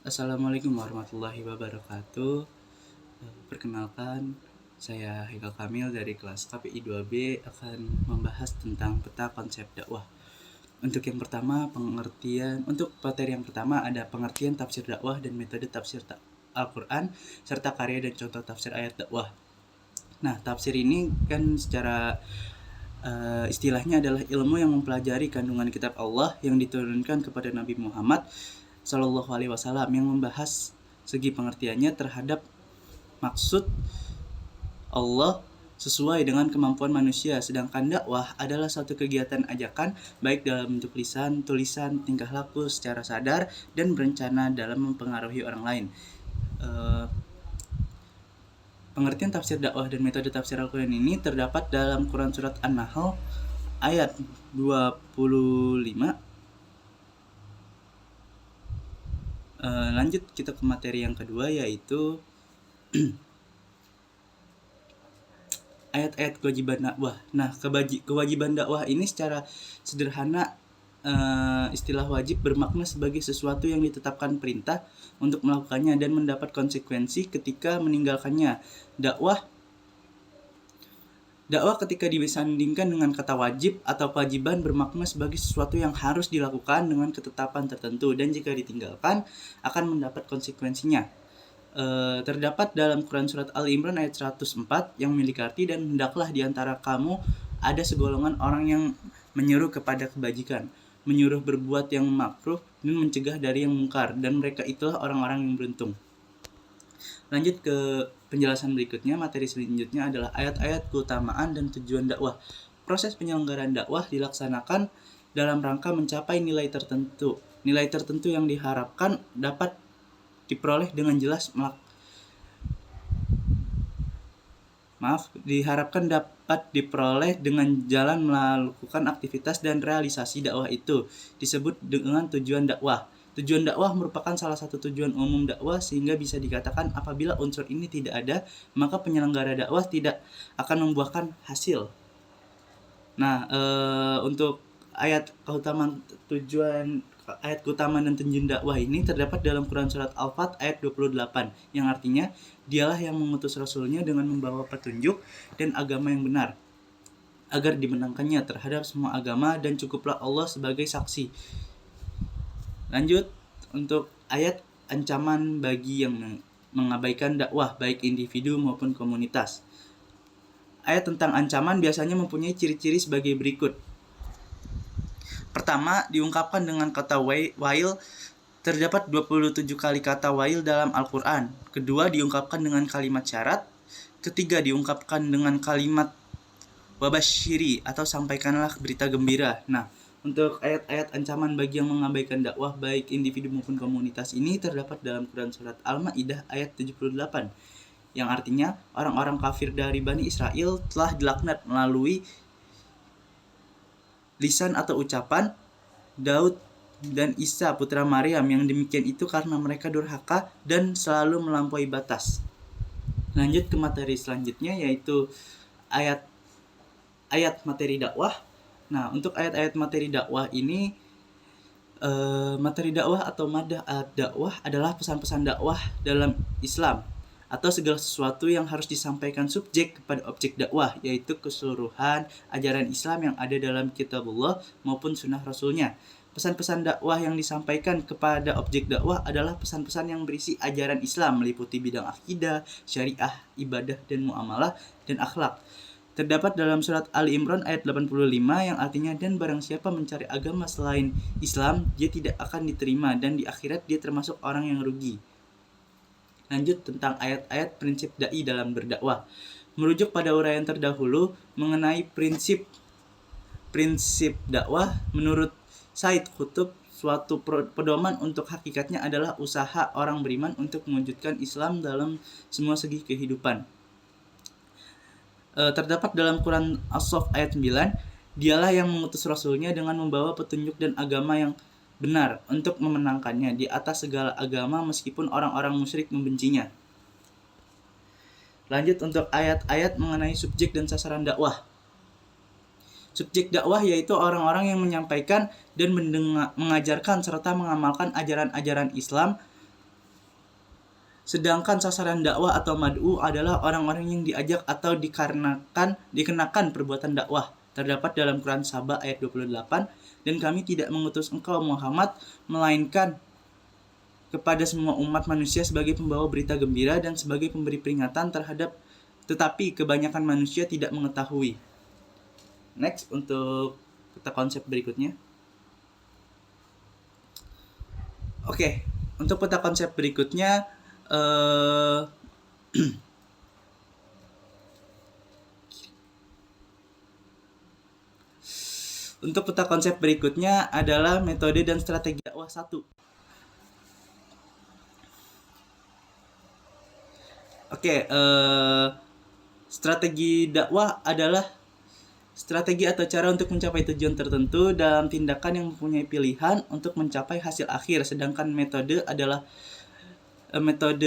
Assalamualaikum warahmatullahi wabarakatuh. Perkenalkan, saya Haikal Kamil dari kelas KPI 2B akan membahas tentang peta konsep dakwah. Untuk yang pertama, untuk materi yang pertama ada pengertian tafsir dakwah dan metode tafsir Al-Quran, serta karya dan contoh tafsir ayat dakwah. Nah, tafsir ini kan secara istilahnya adalah ilmu yang mempelajari kandungan kitab Allah yang diturunkan kepada Nabi Muhammad Shallallahu Alaihi Wasallam, yang membahas segi pengertiannya terhadap maksud Allah sesuai dengan kemampuan manusia. Sedangkan dakwah adalah suatu kegiatan ajakan baik dalam bentuk lisan, tulisan, tingkah laku secara sadar dan berencana dalam mempengaruhi orang lain. Pengertian tafsir dakwah dan metode tafsir Al-Quran ini terdapat dalam Quran Surat An-Nahl ayat 25. Lanjut kita ke materi yang kedua, yaitu ayat-ayat kewajiban dakwah. Nah, kewajiban dakwah ini secara sederhana, istilah wajib bermakna sebagai sesuatu yang ditetapkan perintah untuk melakukannya dan mendapat konsekuensi ketika meninggalkannya. Dakwah ketika disandingkan dengan kata wajib atau kewajiban bermakna sebagai sesuatu yang harus dilakukan dengan ketetapan tertentu dan jika ditinggalkan akan mendapat konsekuensinya. Terdapat dalam Quran Surat Al-Imran ayat 104 yang memiliki arti, dan hendaklah di antara kamu ada segolongan orang yang menyuruh kepada kebajikan, menyuruh berbuat yang makruh dan mencegah dari yang mungkar, dan mereka itulah orang-orang yang beruntung. Lanjut ke penjelasan berikutnya. Materi selanjutnya adalah ayat-ayat keutamaan dan tujuan dakwah. Proses penyelenggaraan dakwah dilaksanakan dalam rangka mencapai nilai tertentu. Nilai tertentu yang diharapkan dapat diperoleh dengan jalan melakukan aktivitas dan realisasi dakwah itu disebut dengan tujuan dakwah. Tujuan dakwah merupakan salah satu tujuan umum dakwah, sehingga bisa dikatakan apabila unsur ini tidak ada, maka penyelenggara dakwah tidak akan membuahkan hasil. Nah, untuk ayat keutamaan dan tujuan dakwah ini terdapat dalam Quran Surat Al-Fat ayat 28, yang artinya dialah yang mengutus Rasulnya dengan membawa petunjuk dan agama yang benar agar dimenangkannya terhadap semua agama, dan cukuplah Allah sebagai saksi. Lanjut untuk ayat ancaman bagi yang mengabaikan dakwah baik individu maupun komunitas. Ayat tentang ancaman biasanya mempunyai ciri-ciri sebagai berikut. Pertama, diungkapkan dengan kata wail. Terdapat 27 kali kata wail dalam Al-Quran. Kedua, diungkapkan dengan kalimat syarat. Ketiga, diungkapkan dengan kalimat wabashiri atau sampaikanlah berita gembira. Nah, untuk ayat-ayat ancaman bagi yang mengabaikan dakwah baik individu maupun komunitas ini terdapat dalam Quran Surat Al-Ma'idah ayat 78, yang artinya orang-orang kafir dari Bani Israel telah dilaknat melalui lisan atau ucapan Daud dan Isa putra Maryam, yang demikian itu karena mereka durhaka dan selalu melampaui batas. Lanjut ke materi selanjutnya, yaitu ayat materi dakwah. Nah, untuk ayat-ayat materi dakwah ini, materi dakwah atau madah dakwah adalah pesan-pesan dakwah dalam Islam atau segala sesuatu yang harus disampaikan subjek kepada objek dakwah, yaitu keseluruhan ajaran Islam yang ada dalam kitabullah maupun sunnah Rasulnya. Pesan-pesan dakwah yang disampaikan kepada objek dakwah adalah pesan-pesan yang berisi ajaran Islam, meliputi bidang akidah, syariah, ibadah, dan muamalah, dan akhlak. Terdapat dalam surat Ali Imran ayat 85 yang artinya, dan barang siapa mencari agama selain Islam, dia tidak akan diterima, dan di akhirat dia termasuk orang yang rugi. Lanjut tentang ayat-ayat prinsip da'i dalam berdakwah. Merujuk pada uraian terdahulu mengenai prinsip dakwah, menurut Said Qutb, suatu pedoman untuk hakikatnya adalah usaha orang beriman untuk mewujudkan Islam dalam semua segi kehidupan. Terdapat dalam Quran As-Saff ayat 9, dialah yang mengutus Rasulnya dengan membawa petunjuk dan agama yang benar untuk memenangkannya di atas segala agama meskipun orang-orang musyrik membencinya. Lanjut untuk ayat-ayat mengenai subjek dan sasaran dakwah. Subjek dakwah yaitu orang-orang yang menyampaikan dan mengajarkan serta mengamalkan ajaran-ajaran Islam Sedangkan sasaran dakwah atau mad'u adalah orang-orang yang diajak atau dikenakan perbuatan dakwah. Terdapat dalam Quran Saba ayat 28, dan kami tidak mengutus engkau Muhammad melainkan kepada semua umat manusia sebagai pembawa berita gembira dan sebagai pemberi peringatan tetapi kebanyakan manusia tidak mengetahui. Next, untuk peta konsep berikutnya. Oke, untuk peta konsep berikutnya untuk peta konsep berikutnya adalah metode dan strategi dakwah 1. Oke, strategi dakwah adalah strategi atau cara untuk mencapai tujuan tertentu dalam tindakan yang mempunyai pilihan untuk mencapai hasil akhir. Sedangkan metode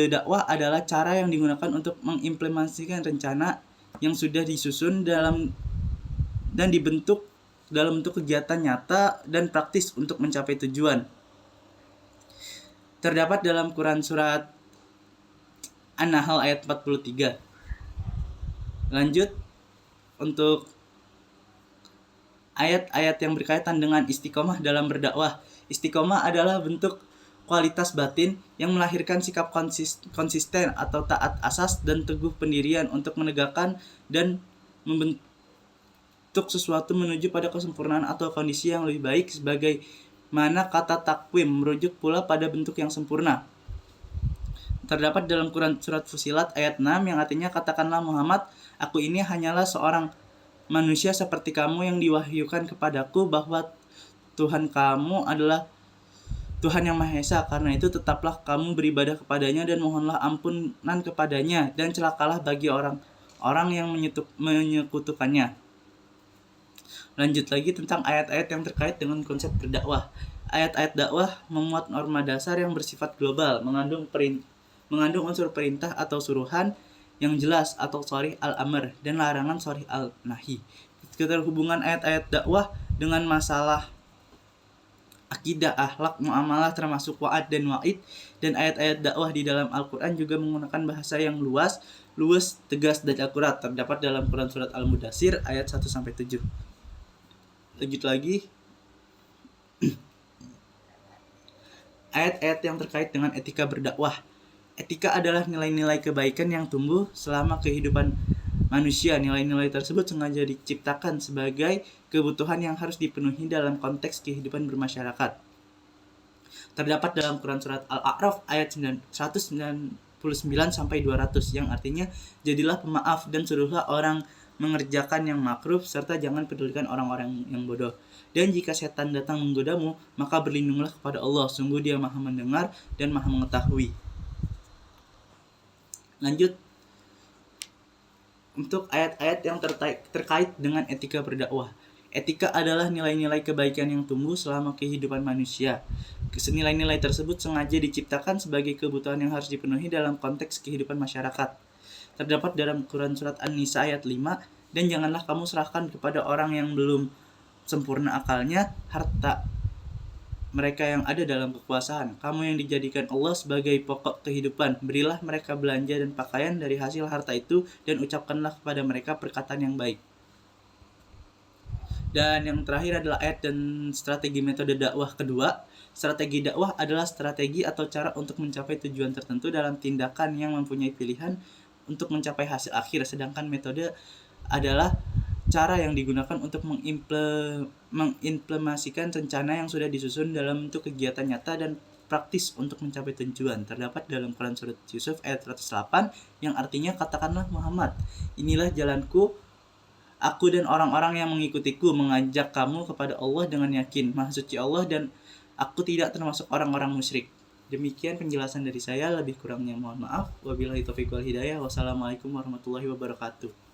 dakwah adalah cara yang digunakan untuk mengimplementasikan rencana yang sudah disusun dan dibentuk dalam bentuk kegiatan nyata dan praktis untuk mencapai tujuan. Terdapat dalam Quran surat An-Nahl ayat 43. Lanjut, untuk ayat-ayat yang berkaitan dengan istiqomah dalam berdakwah. Istiqomah adalah bentuk kualitas batin yang melahirkan sikap konsisten atau taat asas dan teguh pendirian untuk menegakkan dan membentuk sesuatu menuju pada kesempurnaan atau kondisi yang lebih baik, sebagaimana kata takwim merujuk pula pada bentuk yang sempurna. Terdapat dalam Quran surat Fusilat ayat 6 yang artinya, katakanlah Muhammad, aku ini hanyalah seorang manusia seperti kamu yang diwahyukan kepadaku bahwa Tuhan kamu adalah Tuhan yang Maha Esa. Karena itu tetaplah kamu beribadah kepadanya dan mohonlah ampunan kepadanya, dan celakalah bagi orang-orang yang menyekutukannya. Lanjut lagi tentang ayat-ayat yang terkait dengan konsep berdakwah. Ayat-ayat dakwah memuat norma dasar yang bersifat global, mengandung unsur perintah atau suruhan yang jelas atau sharih al-amr dan larangan sharih al-nahi. Keterhubungan ayat-ayat dakwah dengan masalah akidah, akhlak, muamalah termasuk wa'ad dan wa'id, dan ayat-ayat dakwah di dalam Al-Quran juga menggunakan bahasa yang luas, tegas, dan akurat. Terdapat dalam Quran surat Al-Mudaththir ayat 1-7. Lanjut lagi. Ayat-ayat yang terkait dengan etika berdakwah. Etika adalah nilai-nilai kebaikan yang tumbuh selama kehidupan manusia. Nilai-nilai tersebut sengaja diciptakan sebagai kebutuhan yang harus dipenuhi dalam konteks kehidupan bermasyarakat. Terdapat dalam Quran surat Al-A'raf ayat 199-200 yang artinya, jadilah pemaaf dan suruhlah orang mengerjakan yang makruh serta jangan pedulikan orang-orang yang bodoh. Dan jika setan datang menggodamu, maka berlindunglah kepada Allah. Sungguh Dia Maha mendengar dan Maha mengetahui. Lanjut, untuk ayat-ayat yang terkait dengan etika berdakwah. Etika adalah nilai-nilai kebaikan yang tumbuh selama kehidupan manusia. Nilai-nilai tersebut sengaja diciptakan sebagai kebutuhan yang harus dipenuhi dalam konteks kehidupan masyarakat. Terdapat dalam Quran surat An-Nisa ayat 5, dan janganlah kamu serahkan kepada orang yang belum sempurna akalnya harta mereka yang ada dalam kekuasaan. Kamu yang dijadikan Allah sebagai pokok kehidupan, berilah mereka belanja dan pakaian dari hasil harta itu, dan ucapkanlah kepada mereka perkataan yang baik. Dan yang terakhir adalah ayat dan strategi metode dakwah kedua. Strategi dakwah adalah strategi atau cara untuk mencapai tujuan tertentu dalam tindakan yang mempunyai pilihan untuk mencapai hasil akhir. Sedangkan metode adalah cara yang digunakan untuk mengimplementasikan rencana yang sudah disusun dalam bentuk kegiatan nyata dan praktis untuk mencapai tujuan. Terdapat dalam Quran surat Yusuf ayat 108 yang artinya, katakanlah Muhammad, inilah jalanku, aku dan orang-orang yang mengikutiku, mengajak kamu kepada Allah dengan yakin, Maha Suci Allah, dan aku tidak termasuk orang-orang musyrik. Demikian penjelasan dari saya, lebih kurangnya mohon maaf. Wabillahi taufiq wal hidayah. Wassalamualaikum warahmatullahi wabarakatuh.